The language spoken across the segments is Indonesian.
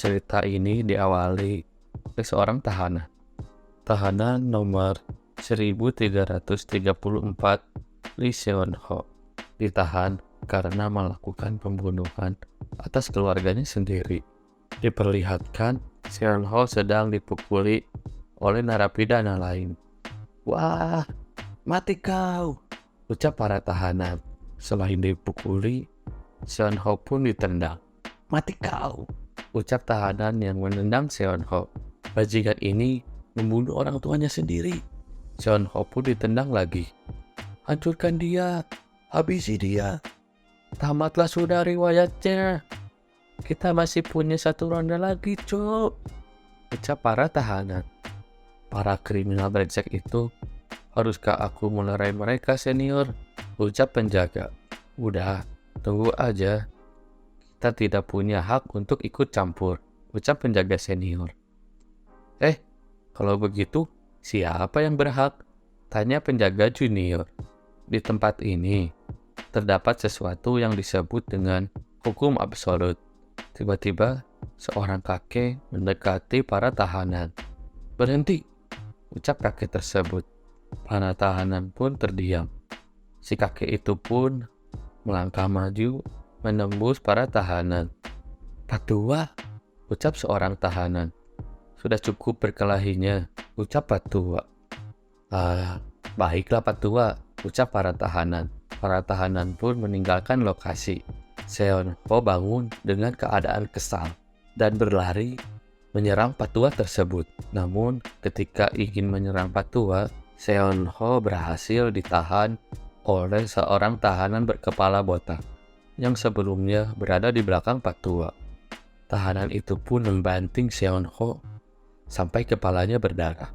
Cerita ini diawali oleh seorang tahanan. Tahanan nomor 1334, Lee Seon-ho, ditahan karena melakukan pembunuhan atas keluarganya sendiri. Diperlihatkan Seon-ho sedang dipukuli oleh narapidana lain. "Wah, mati kau!" ucap para tahanan. Selain dipukuli, Seon-ho pun ditendang. "Mati kau!" ucap tahanan yang menendang Seon-ho. Bajingan ini membunuh orang tuanya sendiri. Seon-ho pun ditendang lagi. "Hancurkan dia, habisi dia. Tamatlah sudah riwayatnya. Kita masih punya satu ronde lagi, cuk," ucap para tahanan. "Para kriminal brengsek itu, haruskah aku melerai mereka, senior?" ucap penjaga. "Udah, tunggu aja. Kita tidak punya hak untuk ikut campur," ucap penjaga senior. Kalau begitu, siapa yang berhak?" tanya penjaga junior. "Di tempat ini, terdapat sesuatu yang disebut dengan hukum absolut." Tiba-tiba, seorang kakek mendekati para tahanan. "Berhenti," ucap kakek tersebut. Para tahanan pun terdiam. Si kakek itu pun melangkah maju, menembus para tahanan. "Pak Tua," ucap seorang tahanan. "Sudah cukup berkelahinya," ucap Pak Tua. Baiklah Pak Tua," ucap para tahanan. Para tahanan pun meninggalkan lokasi. Seon-ho bangun dengan keadaan kesal dan berlari menyerang Pak Tua tersebut. Namun ketika ingin menyerang Pak Tua, Seon-ho berhasil ditahan oleh seorang tahanan berkepala botak yang sebelumnya berada di belakang Pak Tua. Tahanan itu pun membanting Seon-ho sampai kepalanya berdarah.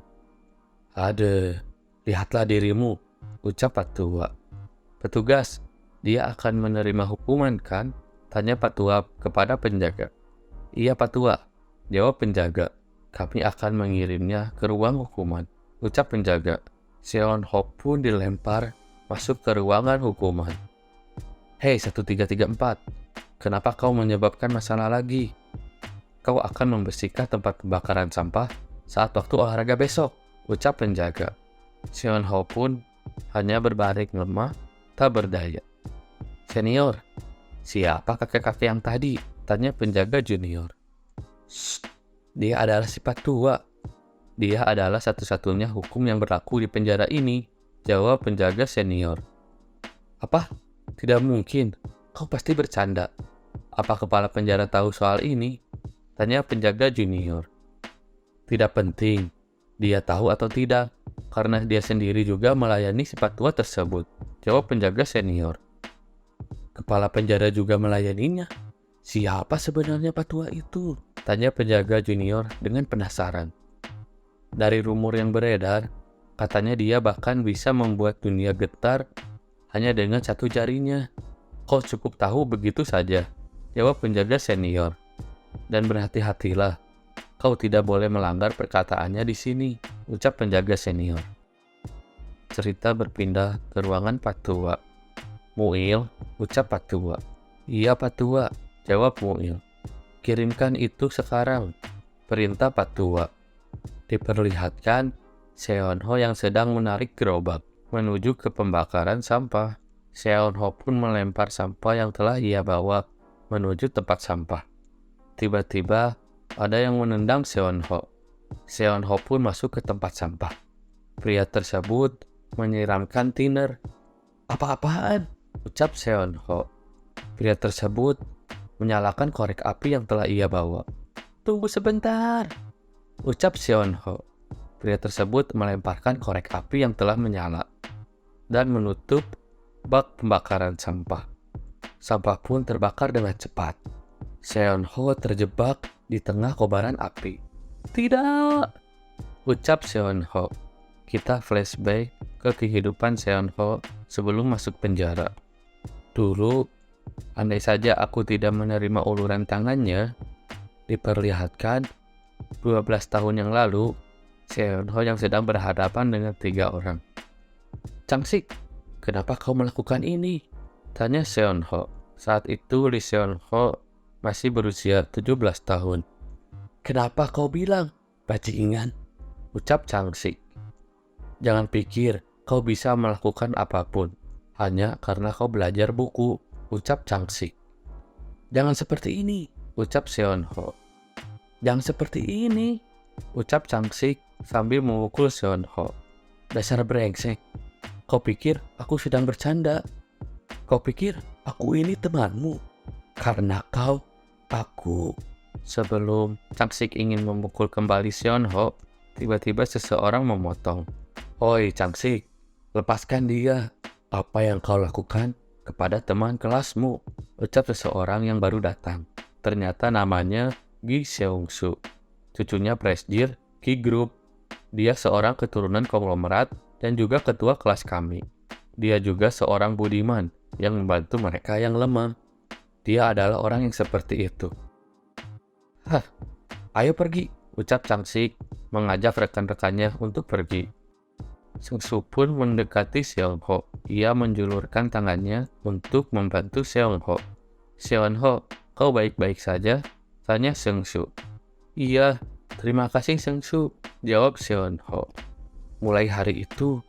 Lihatlah dirimu," ucap Pak Tua. "Petugas, dia akan menerima hukuman kan?" tanya Pak Tua kepada penjaga. "Iya Pak Tua," jawab penjaga. "Kami akan mengirimnya ke ruang hukuman," ucap penjaga. Seon-ho pun dilempar masuk ke ruangan hukuman. "Hei 1334, kenapa kau menyebabkan masalah lagi? Kau akan membersihkan tempat pembakaran sampah saat waktu olahraga besok," ucap penjaga. Seon-ho pun hanya berbaring lemah, tak berdaya. "Senior, siapa kakek-kakek yang tadi?" tanya penjaga junior. "Shh, dia adalah si Pak Tua. Dia adalah satu-satunya hukum yang berlaku di penjara ini," jawab penjaga senior. "Apa? Tidak mungkin. Kau pasti bercanda. Apa kepala penjara tahu soal ini?" tanya penjaga junior. "Tidak penting dia tahu atau tidak, karena dia sendiri juga melayani si Pak Tua tersebut," jawab penjaga senior. "Kepala penjara juga melayaninya. Siapa sebenarnya Pak Tua itu?" tanya penjaga junior dengan penasaran. "Dari rumor yang beredar, katanya dia bahkan bisa membuat dunia getar hanya dengan satu jarinya. Kau cukup tahu begitu saja," jawab penjaga senior. "Dan berhati-hatilah, kau tidak boleh melanggar perkataannya di sini," ucap penjaga senior. Cerita berpindah ke ruangan Pak Tua. "Muil," ucap Pak Tua. "Iya Pak Tua," jawab Muil. "Kirimkan itu sekarang," perintah Pak Tua. Diperlihatkan Seon-ho yang sedang menarik gerobak menuju ke pembakaran sampah. Seon-ho pun melempar sampah yang telah ia bawa menuju tempat sampah. Tiba-tiba ada yang menendang Seon-ho. Seon-ho pun masuk ke tempat sampah. Pria tersebut menyiramkan thinner. "Apa-apaan?" ucap Seon-ho. Pria tersebut menyalakan korek api yang telah ia bawa. "Tunggu sebentar," ucap Seon-ho. Pria tersebut melemparkan korek api yang telah menyala dan menutup bak pembakaran sampah. Sampah pun terbakar dengan cepat. Seon-ho terjebak di tengah kobaran api. "Tidak," ucap Seon-ho. Kita flashback ke kehidupan Seon-ho sebelum masuk penjara. "Dulu, andai saja aku tidak menerima uluran tangannya." Diperlihatkan 12 tahun yang lalu, Seon-ho yang sedang berhadapan dengan 3 orang. "Changsik, kenapa kau melakukan ini?" tanya Seon-ho. Saat itu Lee Seon-ho masih berusia 17 tahun. Kenapa kau bilang? Bajingan, ucap Changsik. Jangan pikir kau bisa melakukan apapun hanya karena kau belajar buku, ucap Changsik. Jangan seperti ini, ucap Seonho. Jangan seperti ini, ucap Changsik sambil memukul Seonho. Dasar brengsek, kau pikir aku sedang bercanda? Kau pikir aku ini temanmu? Karena aku. Sebelum Changsik ingin memukul kembali Seonho, tiba-tiba seseorang memotong. Oi Changsik, lepaskan dia. Apa yang kau lakukan kepada teman kelasmu? Ucap seseorang yang baru datang. Ternyata namanya Gi Seong-soo, cucunya Presdir Ki Group. Dia seorang keturunan konglomerat dan juga ketua kelas kami. Dia juga seorang budiman yang membantu mereka yang lemah. Dia adalah orang yang seperti itu. Hah, ayo pergi, ucap Changsik mengajak rekan-rekannya untuk pergi. Seong-soo pun mendekati Seonho. Ia menjulurkan tangannya untuk membantu Seonho. Seonho, kau baik-baik saja? Tanya Seong-soo. Iya, terima kasih Seong-soo, jawab Seonho. Mulai hari itu,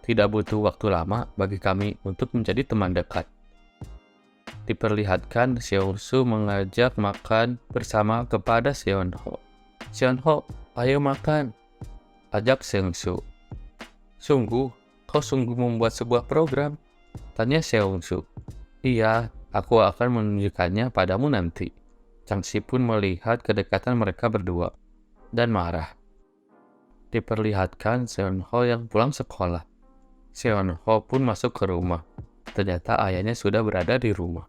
tidak butuh waktu lama bagi kami untuk menjadi teman dekat. Diperlihatkan Seong-soo mengajak makan bersama kepada Seonho. Seonho, ayo makan, ajak Seong-soo. Sungguh, kau sungguh membuat sebuah program? Tanya Seong-soo. Iya, aku akan menunjukkannya padamu nanti. Changsik pun melihat kedekatan mereka berdua dan marah. Diperlihatkan Seonho yang pulang sekolah. Seonho pun masuk ke rumah. Ternyata ayahnya sudah berada di rumah.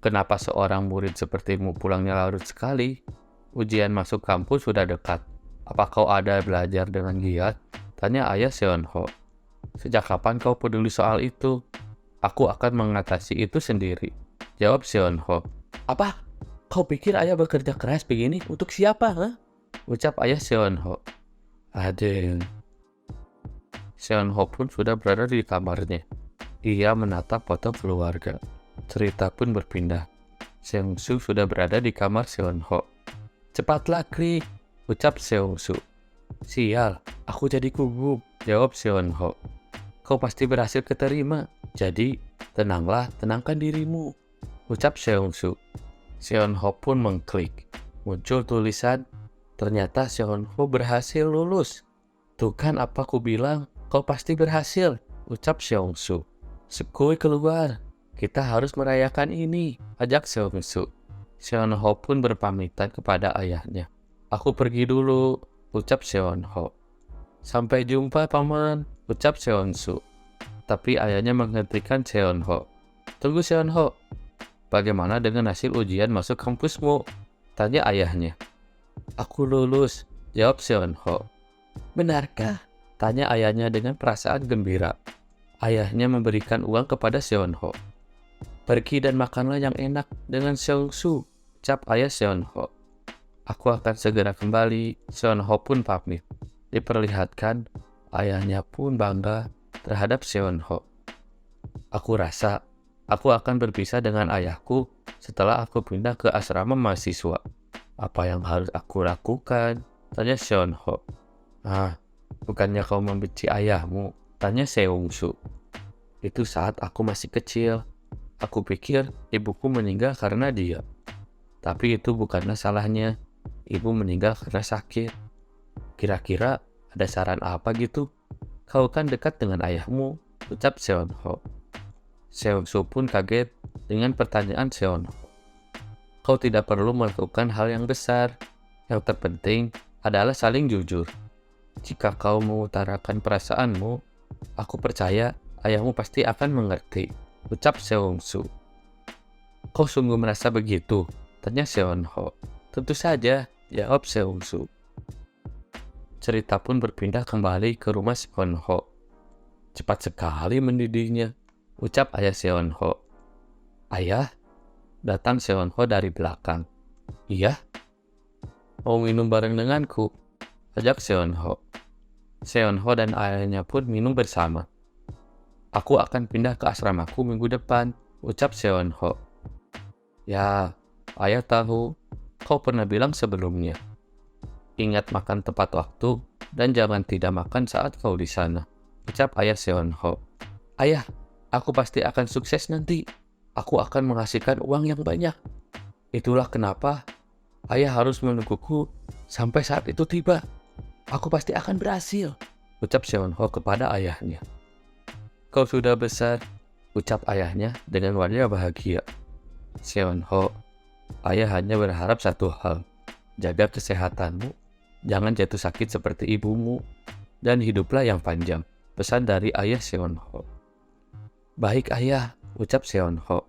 Kenapa seorang murid sepertimu pulangnya larut sekali? Ujian masuk kampus sudah dekat. Apa kau ada belajar dengan giat? Tanya ayah Seonho. Sejak kapan kau peduli soal itu? Aku akan mengatasi itu sendiri, jawab Seonho. Apa? Kau pikir ayah bekerja keras begini untuk siapa? Huh? Ucap ayah Seonho. Adeng. Seonho pun sudah berada di kamarnya. Ia menatap foto keluarga. Cerita pun berpindah. Seong-soo sudah berada di kamar Seonho. Cepatlah, Krik, ucap Seong-soo. Sial, aku jadi gugup, jawab Seonho. Kau pasti berhasil keterima, jadi tenanglah, tenangkan dirimu, ucap Seong-soo. Seonho pun mengklik. Muncul tulisan, ternyata Seonho berhasil lulus. Tuh kan apa ku bilang, kau pasti berhasil, ucap Seong-soo. Sekui keluar, kita harus merayakan ini, ajak Seong-soo. Seonho pun berpamitan kepada ayahnya. Aku pergi dulu, ucap Seonho. Sampai jumpa paman, ucap Seong-soo. Tapi ayahnya menghentikan Seonho. Tunggu Seonho, bagaimana dengan hasil ujian masuk kampusmu? Tanya ayahnya. Aku lulus, jawab Seonho. Benarkah? Tanya ayahnya dengan perasaan gembira. Ayahnya memberikan uang kepada Seonho. Pergi dan makanlah yang enak dengan Seong-soo, ucap ayah Seonho. Aku akan segera kembali. Seonho pun pamit. Diperlihatkan ayahnya pun bangga terhadap Seonho. Aku rasa aku akan berpisah dengan ayahku setelah aku pindah ke asrama mahasiswa. Apa yang harus aku lakukan? Tanya Seonho. Bukannya kau membenci ayahmu? Tanya Seong-soo. Itu saat aku masih kecil. Aku pikir ibuku meninggal karena dia. Tapi itu bukanlah salahnya. Ibu meninggal karena sakit. Kira-kira ada saran apa gitu? Kau kan dekat dengan ayahmu, ucap Seonho. Seong-soo pun kaget dengan pertanyaan Seonho. Kau tidak perlu melakukan hal yang besar. Yang terpenting adalah saling jujur. Jika kau mengutarakan perasaanmu, aku percaya ayahmu pasti akan mengerti, ucap Seong-soo. Kau sungguh merasa begitu? Tanya Seonho. Tentu saja, jawab Seong-soo. Cerita pun berpindah kembali ke rumah Seonho. Cepat sekali mendidihnya, ucap ayah Seonho. Ayah? Datang Seonho dari belakang. Iya? Mau minum bareng denganku? Ajak Seonho. Seonho dan ayahnya pun minum bersama. Aku akan pindah ke asramaku minggu depan, ucap Seonho. Ya, ayah tahu. Kau pernah bilang sebelumnya. Ingat makan tepat waktu dan jangan tidak makan saat kau di sana. Ucap ayah Seonho. Ayah, aku pasti akan sukses nanti. Aku akan menghasilkan uang yang banyak. Itulah kenapa ayah harus menungguku sampai saat itu tiba. Aku pasti akan berhasil. Ucap Seonho kepada ayahnya. Kau sudah besar, ucap ayahnya dengan wajah bahagia. Seonho, ayah hanya berharap satu hal. Jaga kesehatanmu, jangan jatuh sakit seperti ibumu, dan hiduplah yang panjang. Pesan dari ayah Seonho. Baik ayah, ucap Seonho.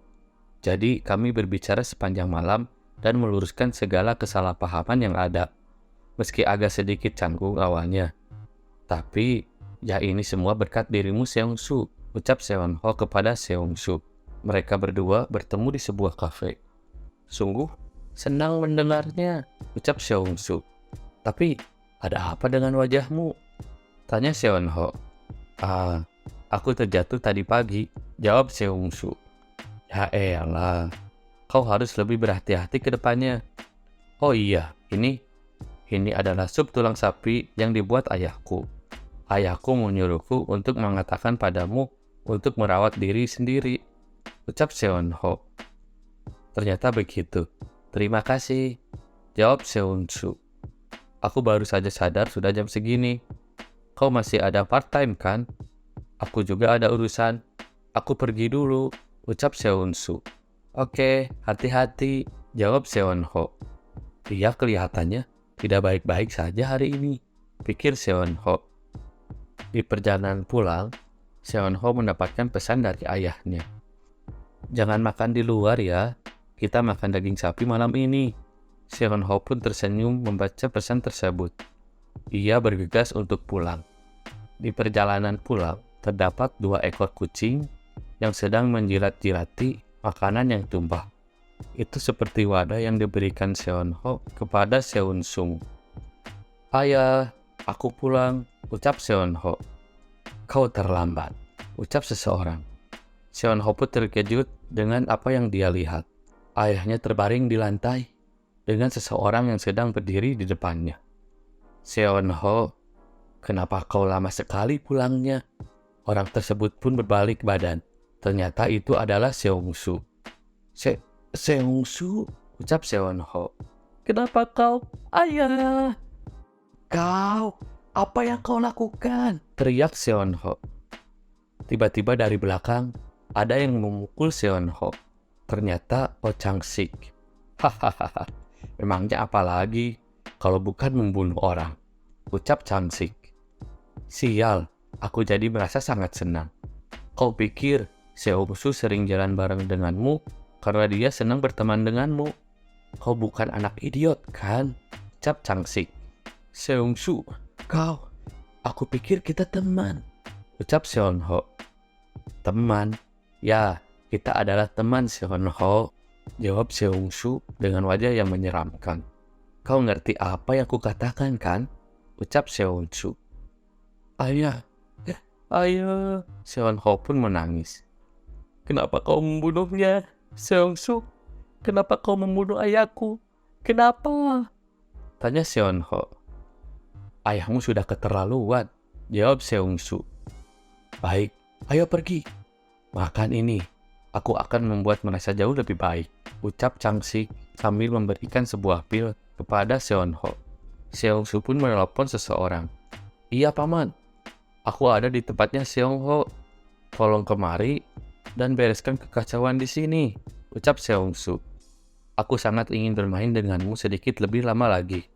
Jadi kami berbicara sepanjang malam dan meluruskan segala kesalahpahaman yang ada. Meski agak sedikit canggung awalnya. Tapi, ya ini semua berkat dirimu Seongsu, ucap Seonho kepada Seongsu. Mereka berdua bertemu di sebuah kafe. Sungguh senang mendengarnya, ucap Seongsu. Tapi, ada apa dengan wajahmu? Tanya Seonho. Aku terjatuh tadi pagi, jawab Seongsu. Ya elah, kau harus lebih berhati-hati ke depannya. Oh iya, ini adalah sup tulang sapi yang dibuat ayahku. Ayahku menyuruhku untuk mengatakan padamu untuk merawat diri sendiri, ucap Seonho. Ternyata begitu. Terima kasih, jawab Seongsu. Aku baru saja sadar sudah jam segini. Kau masih ada part-time kan? Aku juga ada urusan. Aku pergi dulu, ucap Seonsu. Oke, hati-hati, jawab Seonho. Dia kelihatannya tidak baik-baik saja hari ini, pikir Seonho. Di perjalanan pulang, Seonho mendapatkan pesan dari ayahnya. Jangan makan di luar ya, kita makan daging sapi malam ini. Seonho pun tersenyum membaca pesan tersebut. Ia bergegas untuk pulang. Di perjalanan pulang, terdapat 2 ekor kucing yang sedang menjilat-jilati makanan yang tumpah. Itu seperti wadah yang diberikan Seonho kepada Seonsung. Ayah, aku pulang, ucap Seonho. Kau terlambat, ucap seseorang. Seonho pun terkejut dengan apa yang dia lihat. Ayahnya terbaring di lantai dengan seseorang yang sedang berdiri di depannya. Seonho, kenapa kau lama sekali pulangnya? Orang tersebut pun berbalik badan. Ternyata itu adalah Seongsu. Seongsu, ucap Seonho. Kenapa kau? Ayah! Kau, apa yang kau lakukan? Teriak Seonho. Tiba-tiba dari belakang, ada yang memukul Seonho. Ternyata Oh Chang-sik. Hahaha, memangnya apa lagi kalau bukan membunuh orang, ucap Chang-sik. Sial, aku jadi merasa sangat senang. Kau pikir Seongsu sering jalan bareng denganmu karena dia senang berteman denganmu. Kau bukan anak idiot, kan? Ucap Chang-sik. Seongsu, aku pikir kita teman, ucap Seonho. Teman? Ya, kita adalah teman Seonho, jawab Seongsu dengan wajah yang menyeramkan. Kau ngerti apa yang kukatakan kan? Ucap Seongsu. Ayah, Seonho pun menangis. Kenapa kau membunuhnya, Seongsu? Kenapa kau membunuh ayahku? Kenapa? Tanya Seonho. Ayahmu sudah keterlaluan, jawab Seongsu. Baik, ayo pergi. Makan ini, aku akan membuat merasa jauh lebih baik, ucap Chang-sik sambil memberikan sebuah pil kepada Seonho. Seongsu pun menelpon seseorang. Iya paman, aku ada di tempatnya Seonho. Tolong kemari dan bereskan kekacauan di sini, ucap Seongsu. Aku sangat ingin bermain denganmu sedikit lebih lama lagi.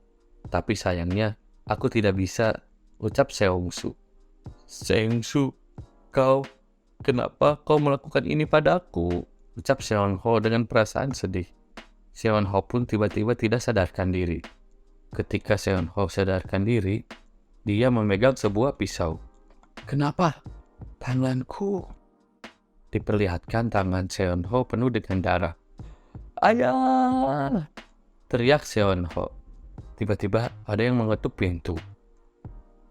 Tapi sayangnya, aku tidak bisa, ucap Seongsu. Seongsu, kenapa kau melakukan ini padaku? Ucap Seonho dengan perasaan sedih. Seonho pun tiba-tiba tidak sadarkan diri. Ketika Seonho sadarkan diri, dia memegang sebuah pisau. Kenapa? Tanganku. Diperlihatkan tangan Seonho penuh dengan darah. Ayah! Teriak Seonho. Tiba-tiba ada yang mengetuk pintu.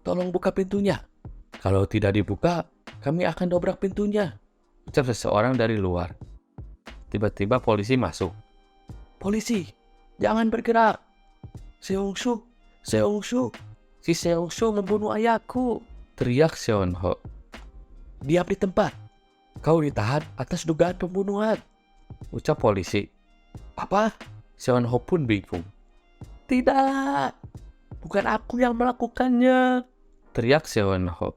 Tolong buka pintunya. Kalau tidak dibuka, kami akan dobrak pintunya, ucap seseorang dari luar. Tiba-tiba polisi masuk. Polisi, jangan bergerak. Seongsu, Seongsu, si Seongsu membunuh ayahku, teriak Seonho. Diam di tempat, kau ditahan atas dugaan pembunuhan, ucap polisi. Apa? Seonho pun bingung. Tidak, bukan aku yang melakukannya, teriak Seonho.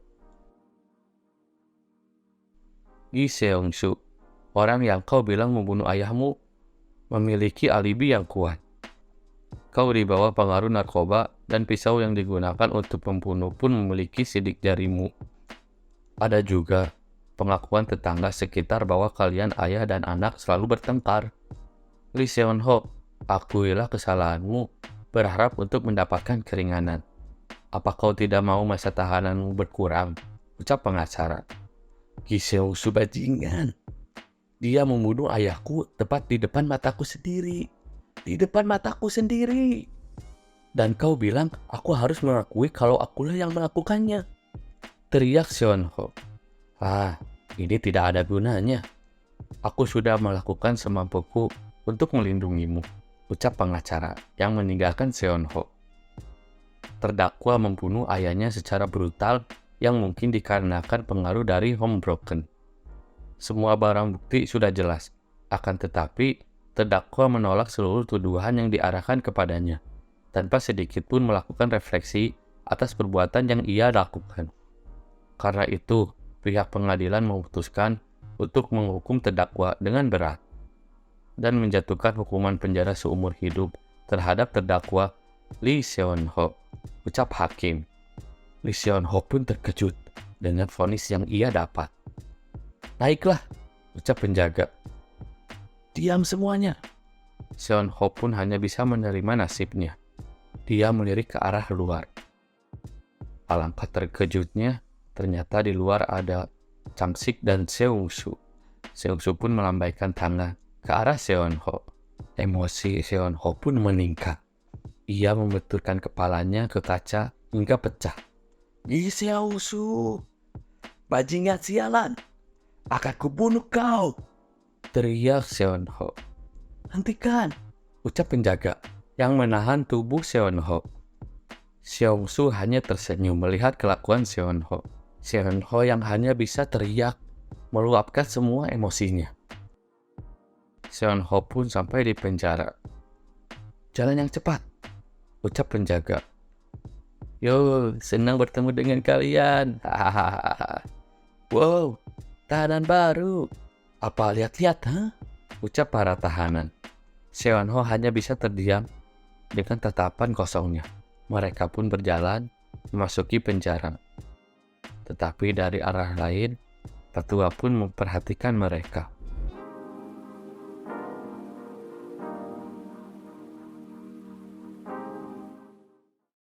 Gi Seongsu, orang yang kau bilang membunuh ayahmu, memiliki alibi yang kuat. Kau di bawah pengaruh narkoba dan pisau yang digunakan untuk membunuh pun memiliki sidik jarimu. Ada juga pengakuan tetangga sekitar bahwa kalian ayah dan anak selalu bertengkar. Lee Seon-ho, akuilah kesalahanmu, berharap untuk mendapatkan keringanan. Apa kau tidak mau masa tahananmu berkurang? Ucap pengacara. Gi Seong-su bajingan. Dia membunuh ayahku tepat di depan mataku sendiri. Di depan mataku sendiri. Dan kau bilang aku harus mengakui kalau akulah yang melakukannya, teriak Seon-ho. Ini tidak ada gunanya. Aku sudah melakukan semampuku untuk melindungimu, ucap pengacara yang meninggalkan Seon-ho. Terdakwa membunuh ayahnya secara brutal yang mungkin dikarenakan pengaruh dari homebroken. Semua barang bukti sudah jelas, akan tetapi terdakwa menolak seluruh tuduhan yang diarahkan kepadanya, tanpa sedikit pun melakukan refleksi atas perbuatan yang ia lakukan. Karena itu, pihak pengadilan memutuskan untuk menghukum terdakwa dengan berat dan menjatuhkan hukuman penjara seumur hidup terhadap terdakwa Lee Seon-ho, ucap hakim. Lee Seon-ho pun terkejut dengan vonis yang ia dapat. Naiklah, ucap penjaga. Diam semuanya. Seon-ho pun hanya bisa menerima nasibnya. Dia melirik ke arah luar. Alangkah terkejutnya, ternyata di luar ada Chang-sik dan Seong-su. Seong-su pun melambaikan tangan ke arah Seon-ho. Emosi Seon-ho pun meningkat. Ia membenturkan kepalanya ke kaca hingga pecah. Gi Seong-su, bajingan sialan, akan kubunuh kau, teriak Seon-ho. Hentikan, ucap penjaga yang menahan tubuh Seon-ho. Seong-su hanya tersenyum melihat kelakuan Seon-ho. Seon-ho yang hanya bisa teriak, meluapkan semua emosinya. Seon-ho pun sampai di penjara. Jalan yang cepat, ucap penjaga. Yo, senang bertemu dengan kalian. Hahaha. Wow, tahanan baru. Apa lihat-lihat, ucap para tahanan. Seon-ho hanya bisa terdiam dengan tatapan kosongnya. Mereka pun berjalan memasuki penjara. Tetapi dari arah lain, Petua pun memperhatikan mereka.